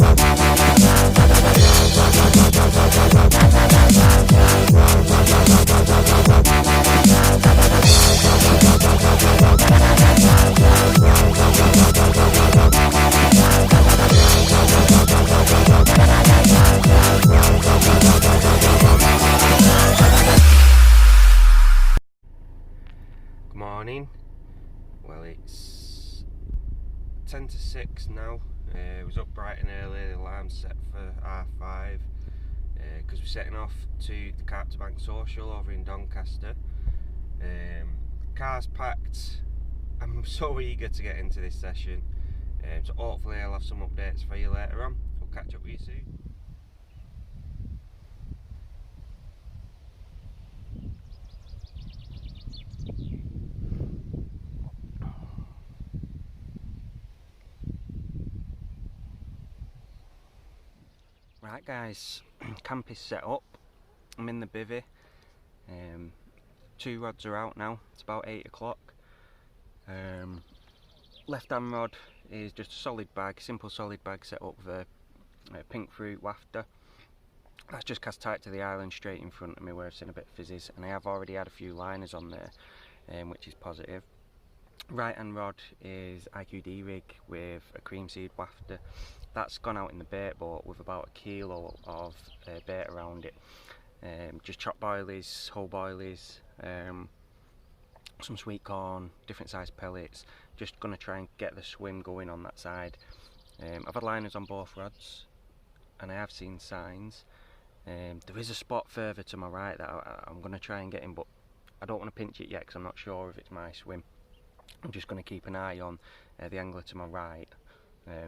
Good morning. Well, it's 10 to 6 now. I was up bright and early, the alarm's set for 5:30 because we're setting off to the Carp to Bank Social over in Doncaster. Car's packed. I'm so eager to get into this session, so hopefully I'll have some updates for you later on. I'll catch up with you soon. Right guys, camp is set up. I'm in the bivvy. 2 rods are out now. It's about 8 o'clock. Left hand rod is just a solid bag, simple solid bag set up with a pink fruit wafter. That's just cast tight to the island straight in front of me where I've seen a bit of fizzies, and I have already had a few liners on there, which is positive. Right hand rod is IQD rig with a cream seed wafter. That's gone out in the bait boat with about 1 kilo of bait around it. Just chopped boilies, whole boilies, some sweet corn, different size pellets. Just going to try and get the swim going on that side. I've had liners on both rods and I have seen signs. There is a spot further to my right that I'm going to try and get in, but I don't want to pinch it yet because I'm not sure if it's my swim. I'm just going to keep an eye on the angler to my right.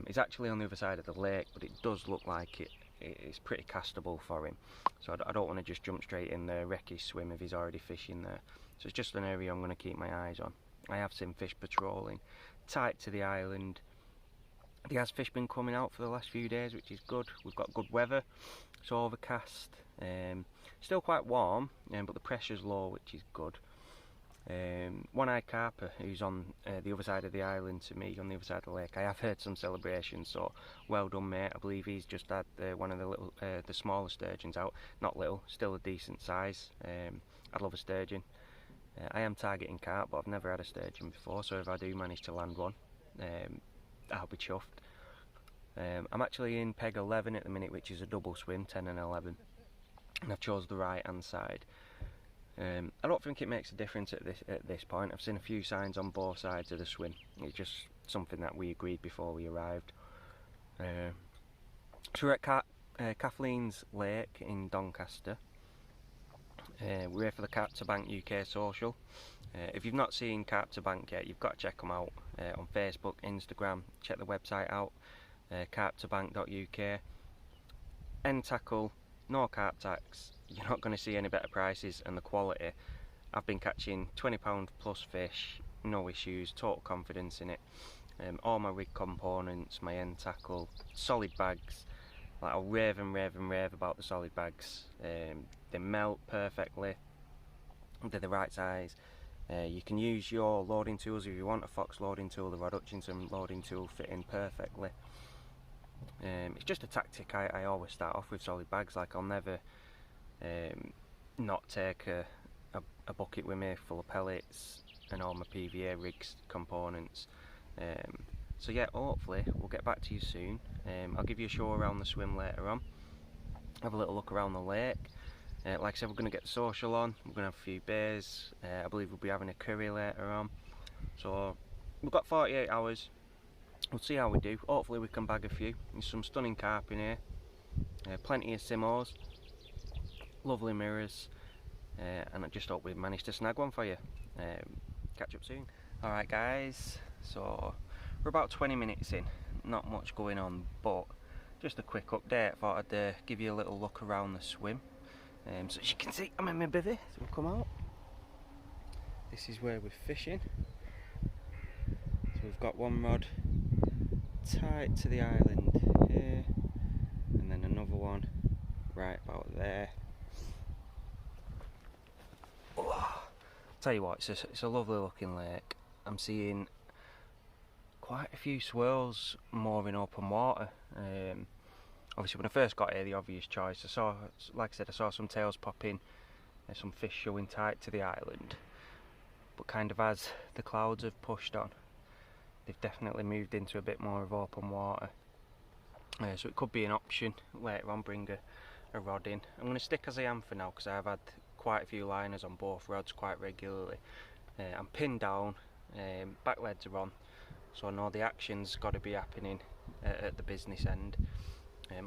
It's actually on the other side of the lake, but it does look like it's pretty castable for him. So I don't want to just jump straight in there, wreck his swim if he's already fishing there. So it's just an area I'm going to keep my eyes on. I have seen fish patrolling tight to the island. There has fish been coming out for the last few days, which is good. We've got good weather. It's overcast. Still quite warm, but the pressure's low, which is good. One-eyed carper who's on the other side of the island to me, on the other side of the lake. I have heard some celebrations, so well done mate. I believe he's just had one of the little, the smaller sturgeons out. Not little, still a decent size. I'd love a sturgeon. I am targeting carp, but I've never had a sturgeon before, so if I do manage to land one, I'll be chuffed. I'm actually in peg 11 at the minute, which is a double swim, 10 and 11, and I've chose the right hand side. I don't think it makes a difference at this point. I've seen a few signs on both sides of the swim. It's just something that we agreed before we arrived. So we're at Kathleen's Lake in Doncaster. We're here for the Carp to Bank UK social. If you've not seen Carp to Bank yet, you've got to check them out on Facebook, Instagram. Check the website out, carptobank.uk. End tackle, no carp tax. You're not going to see any better prices, and the quality. I've been catching £20 plus fish, no issues, total confidence in it. All my rig components, my end tackle, solid bags. Like, I'll rave and rave and rave about the solid bags. They melt perfectly, they're the right size. You can use your loading tools if you want. A Fox loading tool, the Rod Hutchinson loading tool fit in perfectly. It's just a tactic. I always start off with solid bags. Like, I'll never not take a bucket with me full of pellets and all my PVA rigs components. So yeah, hopefully we'll get back to you soon. I'll give you a show around the swim later on, have a little look around the lake. Like I said, we're going to get the social on, we're going to have a few beers. I believe we'll be having a curry later on. So we've got 48 hours, we'll see how we do. Hopefully we can bag a few. There's some stunning carp in here, plenty of simos, lovely mirrors, and I just hope we managed to snag one for you. Catch up soon. Alright guys, so we're about 20 minutes in, not much going on, but just a quick update. Thought I'd give you a little look around the swim. So as you can see, I'm in my bivvy, so we'll come out. This is where we're fishing. So we've got one rod tight to the island here, and then another one right about there. Oh, tell you what, it's a lovely looking lake. I'm seeing quite a few swirls mooring open water. Obviously when I first got here, the obvious choice, like I said, I saw some tails popping, some fish showing tight to the island, but kind of as the clouds have pushed on, they've definitely moved into a bit more of open water. So it could be an option later on, bring a rod in. I'm going to stick as I am for now because I've had quite a few liners on both rods quite regularly. I'm pinned down, back leads are on, so I know the action's got to be happening at the business end.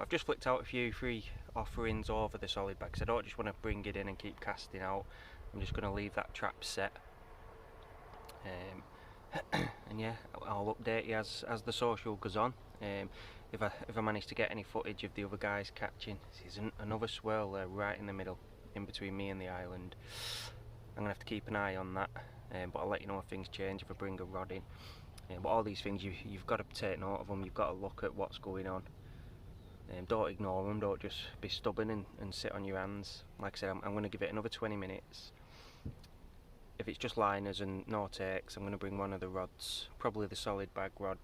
I've just flicked out a few free offerings over the solid bag because I don't just want to bring it in and keep casting out. I'm just going to leave that trap set. And yeah, I'll update you as the social goes on. If I manage to get any footage of the other guys catching, there's another swirl there right in the middle, in between me and the island. I'm gonna have to keep an eye on that, but I'll let you know if things change, if I bring a rod in. But all these things, you've got to take note of them. You've got to look at what's going on. Don't ignore them. Don't just be stubborn and sit on your hands. Like I said, I'm going to give it another 20 minutes. If it's just liners and no takes, I'm going to bring one of the rods, probably the solid bag rod,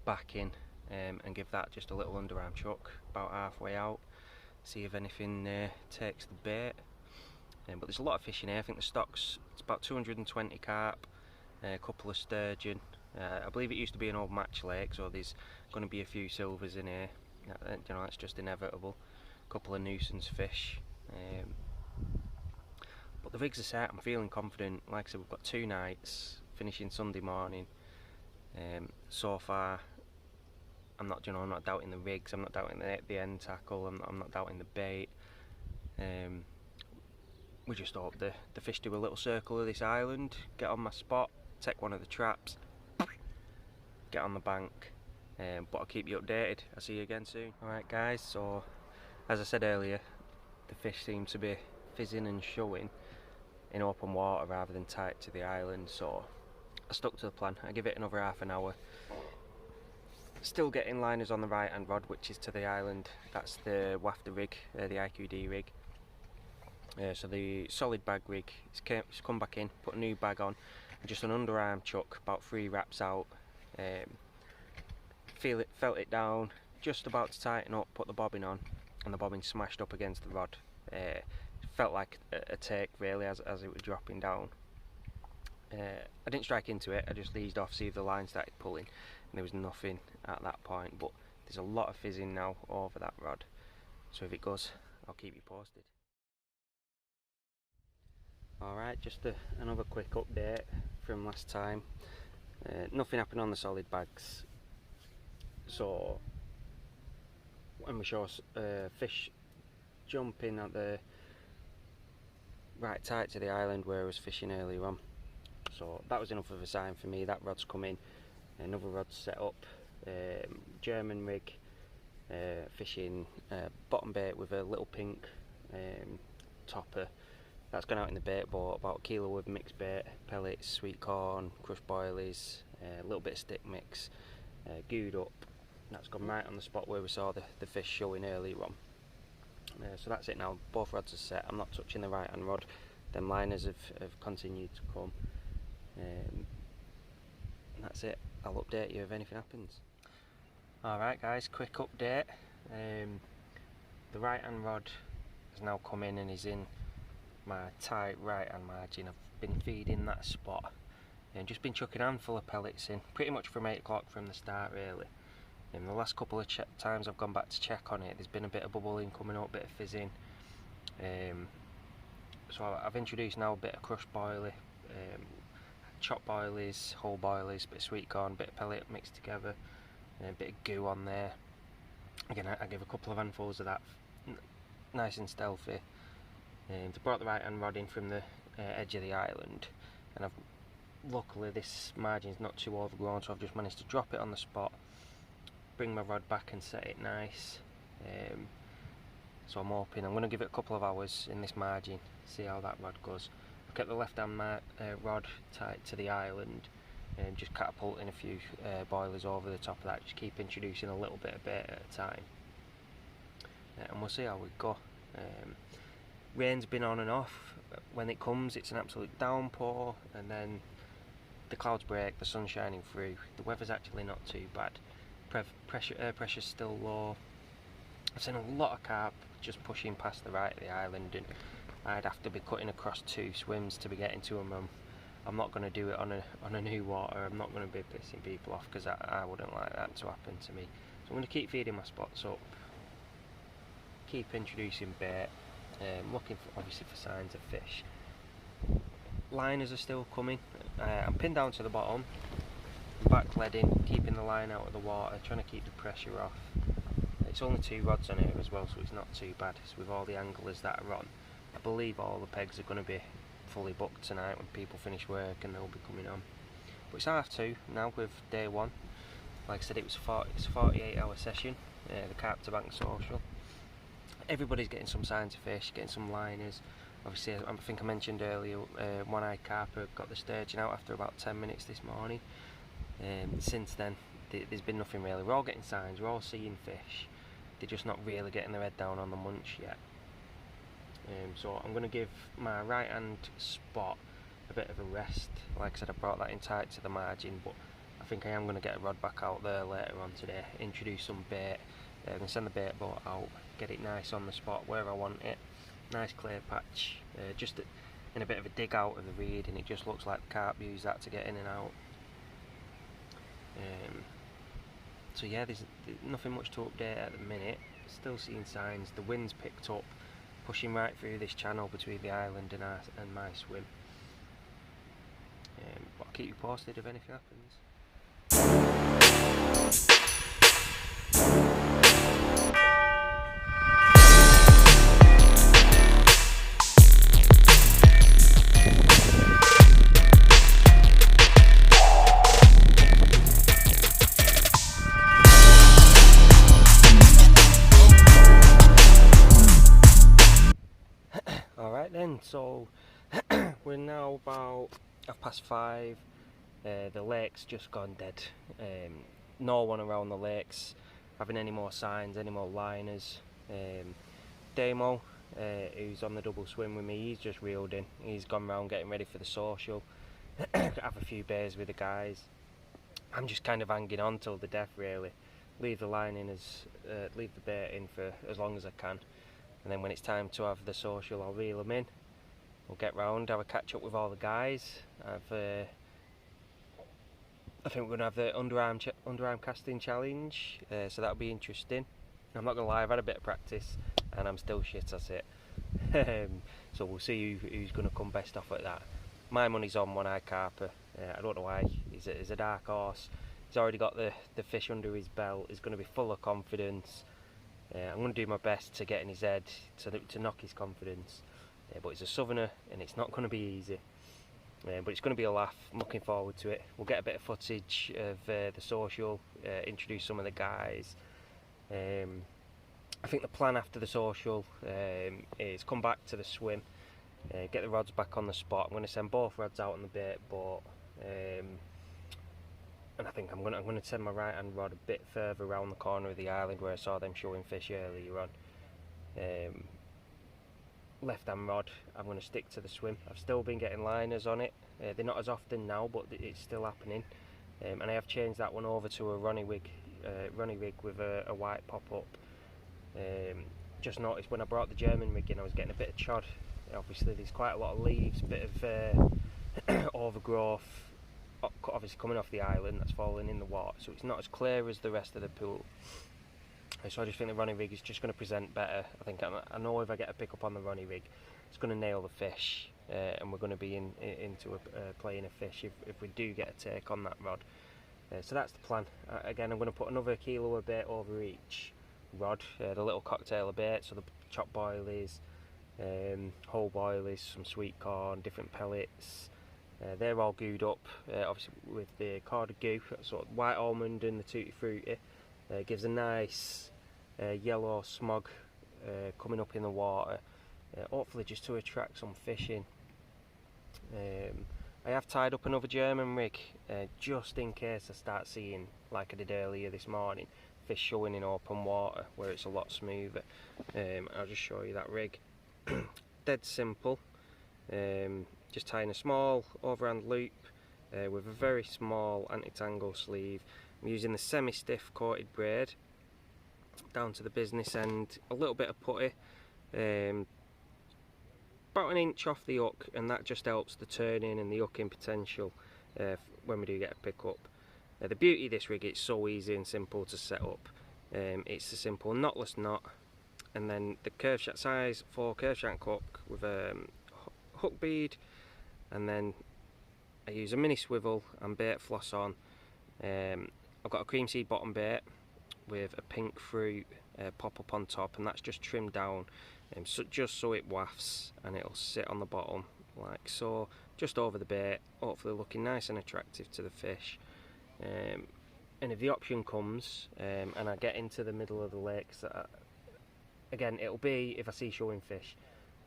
back in and give that just a little underarm chuck about halfway out. See if anything takes the bait. But there's a lot of fish in here. I think the stock's, it's about 220 carp, a couple of sturgeon. I believe it used to be an old match lake, so there's going to be a few silvers in here. You know, that's just inevitable. A couple of nuisance fish. But the rigs are set. I'm feeling confident. Like I said, we've got 2 nights, finishing Sunday morning. So far, I'm not doubting the rigs. I'm not doubting the end tackle. I'm not doubting the bait. We just hope the fish do a little circle of this island, get on my spot, take one of the traps, get on the bank. But I'll keep you updated. I'll see you again soon. Alright guys, so as I said earlier, the fish seem to be fizzing and showing in open water rather than tight to the island, so I stuck to the plan. I give it another half an hour. Still getting liners on the right hand rod, which is to the island. That's the wafter rig, the IQD rig. So the solid bag rig, it's come back in, put a new bag on, and just an underarm chuck, about 3 wraps out. Felt it down, just about to tighten up, put the bobbin on, and the bobbin smashed up against the rod. Felt like a take really as it was dropping down. I didn't strike into it, I just eased off, see if the line started pulling, and there was nothing at that point, but there's a lot of fizzing now over that rod, so if it goes, I'll keep you posted. Alright, just another quick update from last time. Nothing happened on the solid bags, so when we saw fish jumping at the right tight to the island where I was fishing earlier on, so that was enough of a sign for me. That rod's come in, another rod's set up, German rig, fishing bottom bait with a little pink topper. That's gone out in the bait boat, about a kilo of mixed bait, pellets, sweet corn, crushed boilies, a little bit of stick mix, gooed up. That's gone right on the spot where we saw the fish showing earlier on. So that's it now, both rods are set. I'm not touching the right hand rod. Them liners have continued to come. And that's it, I'll update you if anything happens. Alright guys, quick update. The right hand rod has now come in and is in my tight right hand margin. I've been feeding that spot and just been chucking a handful of pellets in, pretty much from 8 o'clock from the start really. The last couple of times I've gone back to check on it, there's been a bit of bubbling coming up, a bit of fizzing. So I've introduced now a bit of crushed boilie, chopped boilies, whole boilies, bit of sweet corn, bit of pellet mixed together, a bit of goo on there. Again, I give a couple of handfuls of that, nice and stealthy. I brought the right hand rod in from the edge of the island, and luckily this margin's not too overgrown, so I've just managed to drop it on the spot, bring my rod back and set it nice. So I'm hoping I'm going to give it a couple of hours in this margin, see how that rod goes. I've kept the left hand rod tight to the island and just catapulting a few boilers over the top of that, just keep introducing a little bit of bait at a time, and we'll see how we go. Rain's been on and off. When it comes, it's an absolute downpour, and then the clouds break, the sun's shining through. The weather's actually not too bad. Air pressure's still low. I've seen a lot of carp just pushing past the right of the island, and I'd have to be cutting across 2 swims to be getting to them. I'm not going to do it on a new water. I'm not going to be pissing people off, because I wouldn't like that to happen to me. So I'm going to keep feeding my spots up, keep introducing bait, looking obviously for signs of fish. Liners are still coming. I'm pinned down to the bottom, back leading, keeping the line out of the water, trying to keep the pressure off. It's only 2 rods on here as well, so it's not too bad. So with all the anglers that are on, I believe all the pegs are going to be fully booked tonight when people finish work, and they'll be coming on. But it's 2:30 now with day 1. Like I said, it's a 48-hour session, the Carp to Bank Social. Everybody's getting some signs of fish, getting some liners. Obviously, I think I mentioned earlier, one-eyed carper got the sturgeon out after about 10 minutes this morning. Since then, there's been nothing really. We're all getting signs, we're all seeing fish. They're just not really getting their head down on the munch yet. So I'm going to give my right hand spot a bit of a rest. Like I said, I brought that in tight to the margin, but I think I am going to get a rod back out there later on today, introduce some bait, and send the bait boat out, get it nice on the spot where I want it. Nice clear patch, just in a bit of a dig out of the reed, and it just looks like the carp use that to get in and out. So yeah, there's nothing much to update at the minute. Still seeing signs. The wind's picked up, pushing right through this channel between the island and my swim. But I'll keep you posted if anything happens. Alright then, so we're now about 5:30. The lake's just gone dead. No one around the lake's having any more signs, any more liners. Damo, who's on the double swim with me, he's just reeled in. He's gone round getting ready for the social. Have a few beers with the guys. I'm just kind of hanging on till the death really. Leave the line in leave the bait in for as long as I can. And then when it's time to have the social, I'll reel them in. We'll get round, have a catch up with all the guys. I think we're going to have the underarm casting challenge, so that'll be interesting. I'm not going to lie, I've had a bit of practice and I'm still shit at it. So we'll see who's going to come best off at that. My money's on one-eyed carper. I don't know why. He's a dark horse. He's already got the fish under his belt. He's going to be full of confidence. I'm going to do my best to get in his head to knock his confidence. But he's a southerner and it's not going to be easy. But it's going to be a laugh. I'm looking forward to it. We'll get a bit of footage of the social, introduce some of the guys. I think the plan after the social is come back to the swim, get the rods back on the spot. I'm going to send both rods out on the bait boat, and I think I'm going to send my right hand rod a bit further around the corner of the island where I saw them showing fish earlier on. Left hand rod, I'm going to stick to the swim. I've still been getting liners on it. They're not as often now, but it's still happening. And I have changed that one over to a Ronnie rig with a white pop-up. Just noticed when I brought the German rig in, I was getting a bit of chod. Obviously there's quite a lot of leaves, a bit of overgrowth, obviously coming off the island that's falling in the water, so it's not as clear as the rest of the pool. So I just think the Ronnie rig is just going to present better. I know if I get a pick up on the Ronnie rig, it's going to nail the fish, and we're going to be into playing a fish if we do get a take on that rod. So that's the plan. Again, I'm going to put another kilo of bait over each rod, the little cocktail of bait, so the chopped boilies, whole boilies, some sweet corn, different pellets. They're all gooed up, obviously with the Corda goo, sort of white almond and the tutti frutti. Gives a nice yellow smog coming up in the water, hopefully just to attract some fish in. I have tied up another German rig just in case I start seeing, like I did earlier this morning, fish showing in open water where it's a lot smoother. I'll just show you that rig. Dead simple, just tying a small overhand loop with a very small anti-tangle sleeve. I'm using the semi-stiff coated braid. down to the business end, a little bit of putty, about an inch off the hook, and that just helps the turning and the hooking potential when we do get a pick up. The beauty of this rig, it's so easy and simple to set up. It's a simple knotless knot, and then the curve shank size for curve shank hook with a hook bead, and then I use a mini swivel and bait floss on. I've got a cream seed bottom bait with a pink fruit pop up on top, and that's just trimmed down so just so it wafts, and it'll sit on the bottom like so, just over the bait, hopefully looking nice and attractive to the fish. And if the option comes and I get into the middle of the lake, again it'll be if I see showing fish,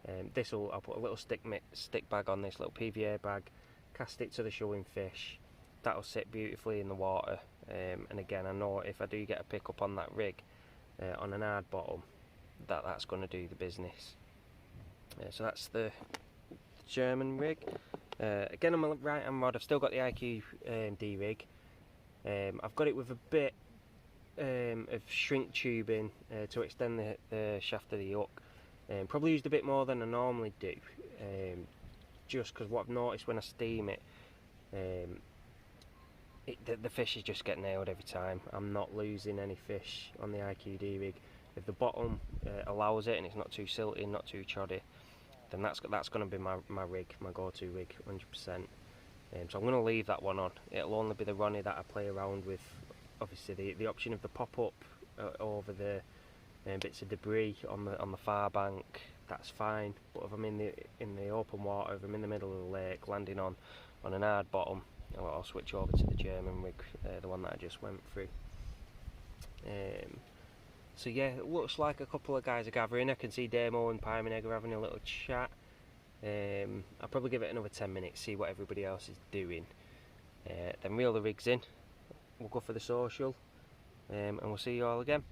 I'll put a little stick bag on this little PVA bag, cast it to the showing fish, that'll sit beautifully in the water, and again I know if I do get a pick up on that rig on an hard bottom, that's going to do the business. So that's the German rig. Again, on my right hand rod I've still got the IQ D rig. I've got it with a bit of shrink tubing to extend the shaft of the hook. Probably used a bit more than I normally do, just because what I've noticed when I steam it, the fish just get nailed every time. I'm not losing any fish on the IQD rig. If the bottom allows it and it's not too silty, not too choddy, then that's going to be my rig, my go-to rig, 100%. So I'm going to leave that one on. It'll only be the Ronnie that I play around with. Obviously the option of the pop-up over the bits of debris on the far bank, that's fine. But if I'm in the open water, if I'm in the middle of the lake, landing on an hard bottom, I'll switch over to the German rig, the one that I just went through. So yeah, it looks like a couple of guys are gathering. I can see Damo and Pie are having a little chat. I'll probably give it another 10 minutes, see what everybody else is doing. Then reel the rigs in, we'll go for the social, and we'll see you all again.